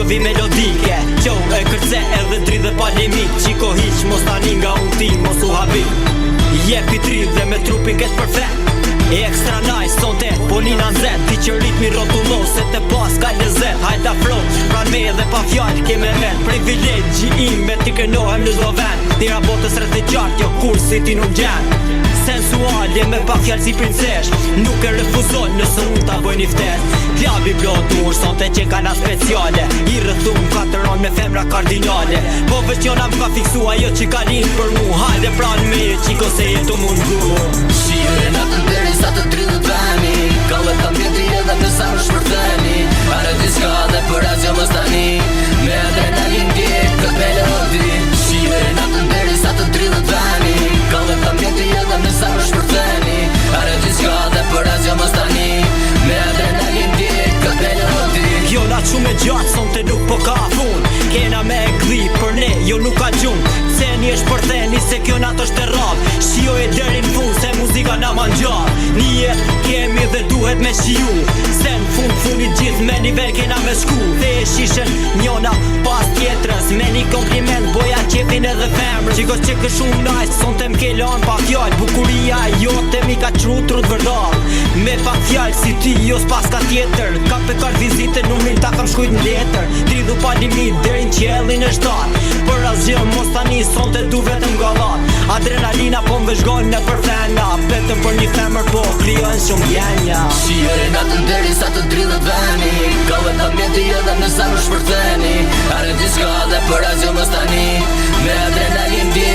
vi melodike, qo e kërce edhe dri dhe pa limit. Qiko hiq mos tani nga unë ti mos u habit. Jepi tri dhe me trupin kesh perfekt. E extra nice sonte, po nina nzet. Ti që ritmi rotullo se te pas ka lezet. Hajta flow, pran me edhe pa fjall keme ven. Privilegji im me ti kënohem në zdo ven. Tira botës rreth e qartë, jo kur si ti nuk gjen. Sensuale me pa fjall si princesh. Nuk e refuzon nëse unë ta bëj një ftes. Pjabi blotur, sonte që ka na speciale. I rëthum 4 on me femra kardinale. Po veqjona më ka fiksu ajo që ka linë për mu. Hajde pran me qiko se jetu mundu. Shire natën deri sa të 30 veni. Kallet ta mjeti edhe me sa më shpërtheni. Are diska dhe për asjo mos tani. Me adrenalin djek kët melodi. Shire natën deri sa të 30 veni. Kallet ta mjeti edhe me sa më shpërtheni. Are diska dhe për asjo mos tani. Me adrenalin djek kët melodi. Jo na qume gjatë, sonte nuk po ka fun. Kena me e gdhi, për ne jo nuk ka gjun. Se një është për theni se kjo natë është e rap. Shio e deri në fund se muzika na man gjar. Një jetë kemi dhe duhet me shiu. Se në fundit gjithë me nivel kena me shku. Dhe e shishen njona pas tjetrës. Me një kompliment boja qefin edhe femrë. Qikos që kë shumë nice, sonte m'ke lan pa fjall. Bukuria jote mi ka qru trut vërdal. Me pa fjall si ti jo s'pas ka tjetër. Ka pe kart vizite numin ta kam shkujt në letër. Dridhu pa limit deri në qjellin e shtat. Për asgjë mos tani sonte du vetëm gallat. Adrenalina po m'veshgon në për fena. Vetëm për një femër po kryon shumë jenja. Shire natën deri sa të 30 veni. Kallet ta mjeti edhe me sa më shpërtheni. Are diska dhe për asjo mos tani. Me adrenalin dje